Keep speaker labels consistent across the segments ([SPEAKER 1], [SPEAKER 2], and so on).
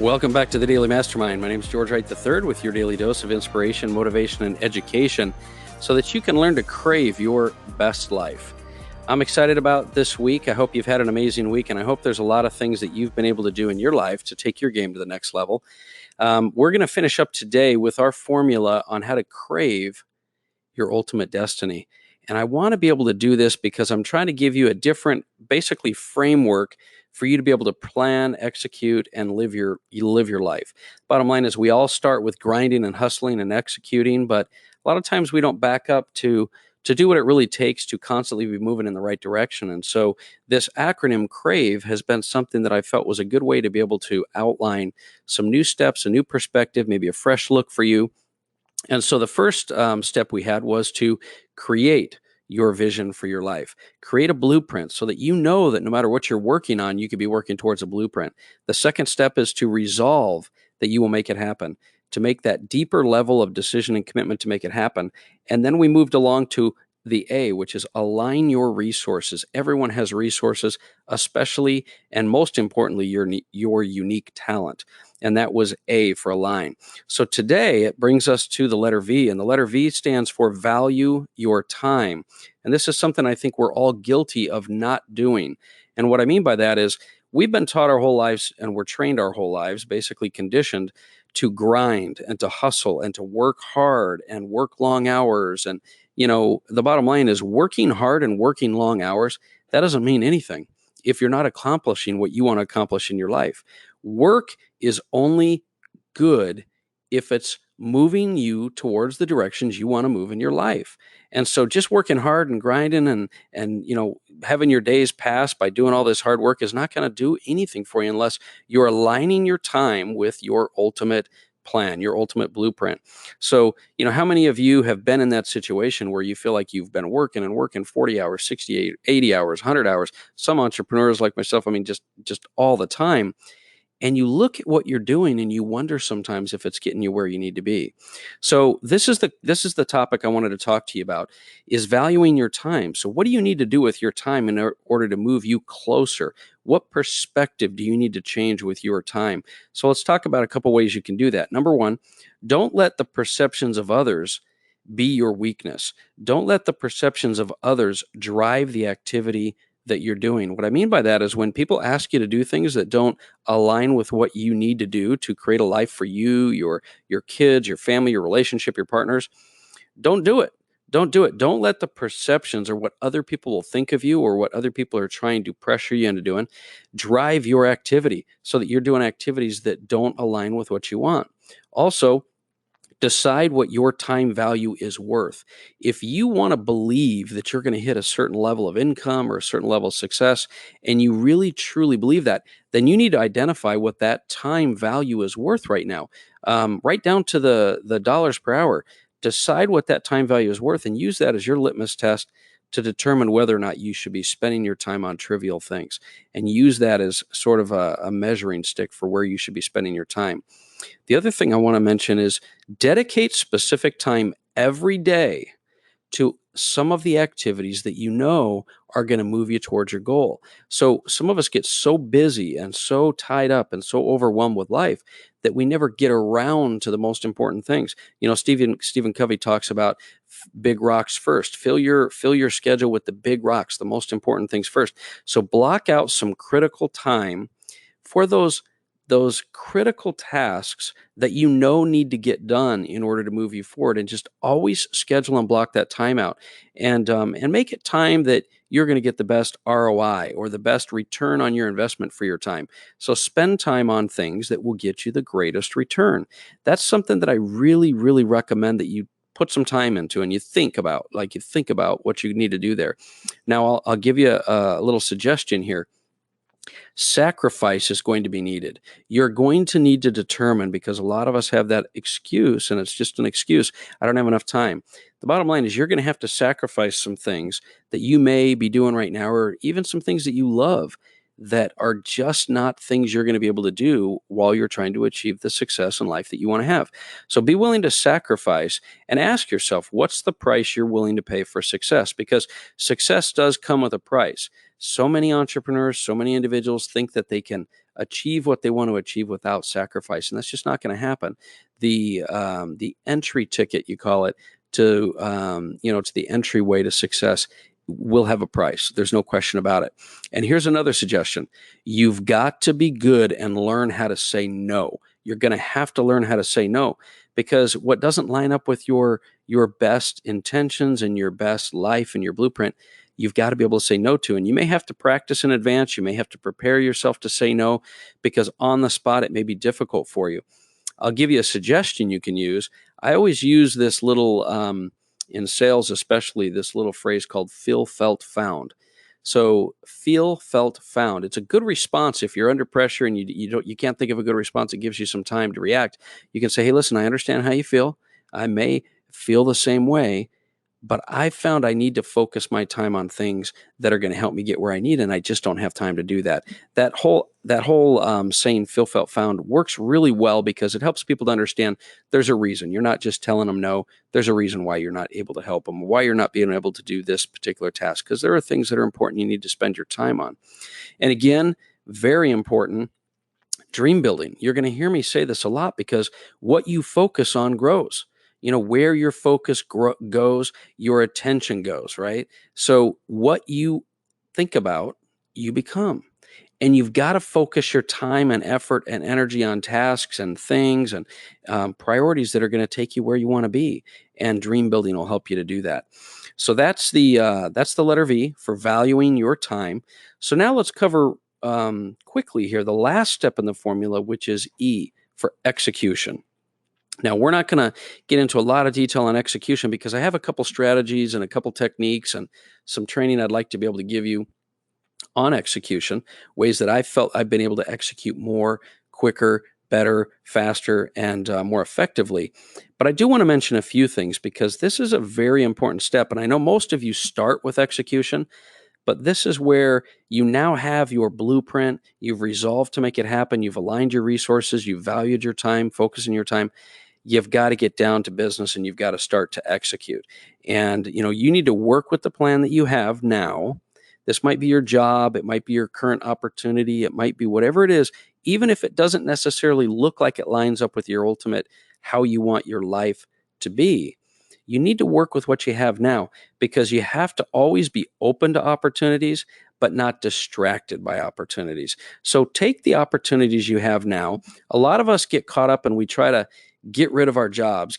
[SPEAKER 1] Welcome back to the Daily Mastermind. My name is George Wright III with your daily dose of inspiration, motivation, and education so that you can learn to crave your best life. I'm excited about this week. I hope you've had an amazing week, and I hope there's a lot of things that you've been able to do in your life to take your game to the next level. We're going to finish up today with our formula on how to crave your ultimate destiny. And I want to be able to do this because I'm trying to give you a different, basically, framework for you to be able to plan, execute, and live your life. Bottom line is we all start with grinding and hustling and executing, but a lot of times we don't back up to do what it really takes to constantly be moving in the right direction. And so this acronym CRAVE has been something that I felt was a good way to be able to outline some new steps, a new perspective, maybe a fresh look for you. And so the first step we had was to create your vision for your life. Create a blueprint so that you know that no matter what you're working on, you could be working towards a blueprint. The second step is to resolve that you will make it happen, to make that deeper level of decision and commitment to make it happen. And then we moved along to the A, which is align your resources. Everyone has resources, especially and most importantly, your unique talent. And that was A for align. So today it brings us to the letter V, and the letter V stands for value your time. And this is something I think we're all guilty of not doing. And what I mean by that is we've been taught our whole lives, and we're trained our whole lives, basically conditioned to grind and to hustle and to work hard and work long hours. And, you know, the bottom line is working hard and working long hours, that doesn't mean anything if you're not accomplishing what you want to accomplish in your life. Work is only good if it's moving you towards the directions you want to move in your life. And so just working hard and grinding and you know, having your days pass by doing all this hard work is not going to do anything for you unless you're aligning your time with your ultimate plan, your ultimate blueprint. So, you know, how many of you have been in that situation where you feel like you've been working and working 40 hours, 60, 80 hours, 100 hours, some entrepreneurs like myself, I mean, just all the time. And you look at what you're doing and you wonder sometimes if it's getting you where you need to be. So this is the topic I wanted to talk to you about, is valuing your time. So what do you need to do with your time in order to move you closer? What perspective do you need to change with your time? So let's talk about a couple ways you can do that. Number one, don't let the perceptions of others be your weakness. Don't let the perceptions of others drive the activity that you're doing. What I mean by that is when people ask you to do things that don't align with what you need to do to create a life for you, your kids, your family, your relationship, your partners, don't do it. Don't do it. Don't let the perceptions or what other people will think of you or what other people are trying to pressure you into doing drive your activity so that you're doing activities that don't align with what you want. Also, decide what your time value is worth. If you want to believe that you're going to hit a certain level of income or a certain level of success, and you really truly believe that, then you need to identify what that time value is worth right now. Right down to the dollars per hour. Decide what that time value is worth and use that as your litmus test to determine whether or not you should be spending your time on trivial things, and use that as sort of a measuring stick for where you should be spending your time. The other thing I want to mention is dedicate specific time every day to some of the activities that you know are going to move you towards your goal. So some of us get so busy and so tied up and so overwhelmed with life that we never get around to the most important things. You know, Stephen Covey talks about big rocks first. Fill your schedule with the big rocks, the most important things first. So block out some critical time for those critical tasks that you know need to get done in order to move you forward, and just always schedule and block that time out, and make it time that you're going to get the best ROI or the best return on your investment for your time. So spend time on things that will get you the greatest return. That's something that I really, really recommend that you put some time into and you think about what you need to do there. Now, I'll give you a little suggestion here. Sacrifice is going to be needed. You're going to need to determine, because a lot of us have that excuse, and it's just an excuse, I don't have enough time. The bottom line is you're going to have to sacrifice some things that you may be doing right now, or even some things that you love that are just not things you're going to be able to do while you're trying to achieve the success in life that you want to have. So be willing to sacrifice and ask yourself, what's the price you're willing to pay for success? Because success does come with a price. So many entrepreneurs, so many individuals think that they can achieve what they want to achieve without sacrifice, and that's just not going to happen. The entry ticket, you call it, to to the entryway to success will have a price. There's no question about it. And here's another suggestion. You've got to be good and learn how to say no. You're going to have to learn how to say no, because what doesn't line up with your best intentions and your best life and your blueprint, you've got to be able to say no to. And you may have to practice in advance. You may have to prepare yourself to say no, because on the spot it may be difficult for you. I'll give you a suggestion you can use. I always use this little, in sales especially, this little phrase called feel, felt, found. So feel, felt, found. It's a good response if you're under pressure and you can't think of a good response. It gives you some time to react. You can say, hey, listen, I understand how you feel. I may feel the same way, but I found I need to focus my time on things that are going to help me get where I need, and I just don't have time to do that. That whole saying "feel, felt, found" works really well, because it helps people to understand there's a reason. You're not just telling them no. There's a reason why you're not able to help them, why you're not being able to do this particular task, because there are things that are important you need to spend your time on. And again, very important, dream building. You're going to hear me say this a lot, because what you focus on grows. Where your focus goes, your attention goes, right? So what you think about, you become. And you've got to focus your time and effort and energy on tasks and things and priorities that are going to take you where you want to be. And dream building will help you to do that. So that's the letter V for valuing your time. So now let's cover quickly here the last step in the formula, which is E for execution. Now, we're not going to get into a lot of detail on execution, because I have a couple strategies and a couple techniques and some training I'd like to be able to give you on execution, ways that I felt I've been able to execute more, quicker, better, faster, and more effectively. But I do want to mention a few things, because this is a very important step. And I know most of you start with execution, but this is where you now have your blueprint. You've resolved to make it happen. You've aligned your resources. You've valued your time, focusing your time. You've got to get down to business, and you've got to start to execute. And, you need to work with the plan that you have now. This might be your job. It might be your current opportunity. It might be whatever it is, even if it doesn't necessarily look like it lines up with your ultimate, how you want your life to be. You need to work with what you have now, because you have to always be open to opportunities, but not distracted by opportunities. So take the opportunities you have now. A lot of us get caught up and we try to get rid of our jobs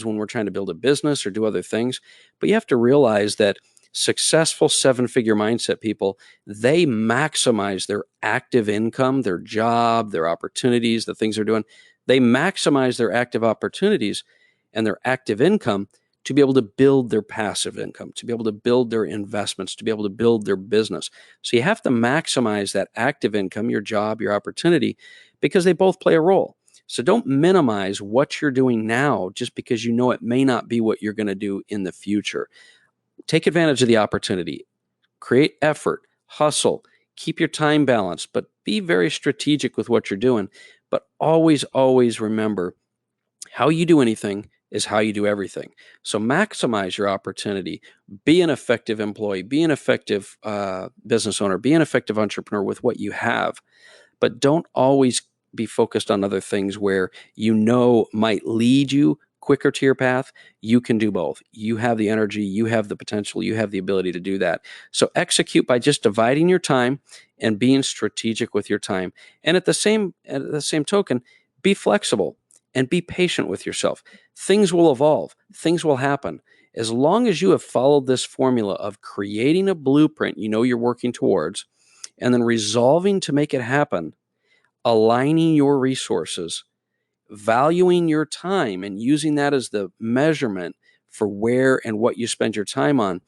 [SPEAKER 1] when we're trying to build a business or do other things. But you have to realize that successful 7-figure mindset people, they maximize their active income, their job, their opportunities, the things they're doing. They maximize their active opportunities and their active income to be able to build their passive income, to be able to build their investments, to be able to build their business. So you have to maximize that active income, your job, your opportunity, because they both play a role. So don't minimize what you're doing now just because you know it may not be what you're going to do in the future. Take advantage of the opportunity. Create effort, hustle, keep your time balanced, but be very strategic with what you're doing. But always, always remember, how you do anything is how you do everything. So maximize your opportunity. Be an effective employee. Be an effective business owner. Be an effective entrepreneur with what you have. But don't always be focused on other things where might lead you quicker to your path. You can do both. You have the energy, you have the potential, you have the ability to do that. So execute by just dividing your time and being strategic with your time. And at the same token, be flexible and be patient with yourself. Things will evolve. Things will happen. As long as you have followed this formula of creating a blueprint you're working towards, and then resolving to make it happen, aligning your resources, valuing your time, and using that as the measurement for where and what you spend your time on,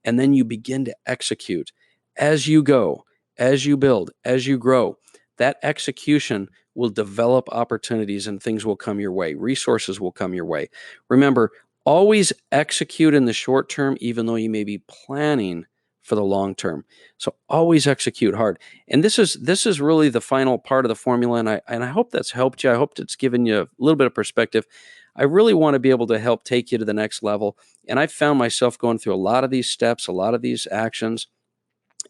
[SPEAKER 1] and then you begin to execute as you go, as you build, as you grow. That execution will develop opportunities, and things will come your way. Resources will come your way. Remember, always execute in the short term, even though you may be planning for the long term. So always execute hard. And this is really the final part of the formula. And I hope that's helped you. I hope it's given you a little bit of perspective. I really want to be able to help take you to the next level. And I've found myself going through a lot of these steps, a lot of these actions.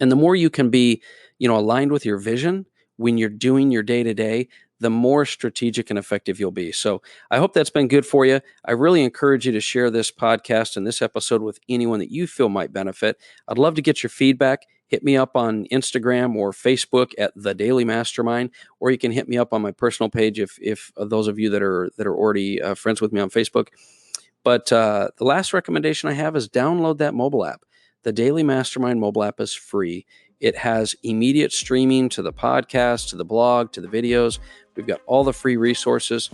[SPEAKER 1] And the more you can be, aligned with your vision, when you're doing your day-to-day, the more strategic and effective you'll be. So I hope that's been good for you. I really encourage you to share this podcast and this episode with anyone that you feel might benefit. I'd love to get your feedback. Hit me up on Instagram or Facebook at The Daily Mastermind, or you can hit me up on my personal page if those of you that are already friends with me on Facebook. But the last recommendation I have is download that mobile app. The Daily Mastermind mobile app is free. It has immediate streaming to the podcast, to the blog, to the videos. We've got all the free resources.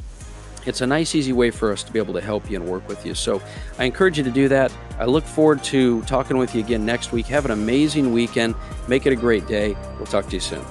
[SPEAKER 1] It's a nice, easy way for us to be able to help you and work with you. So I encourage you to do that. I look forward to talking with you again next week. Have an amazing weekend. Make it a great day. We'll talk to you soon.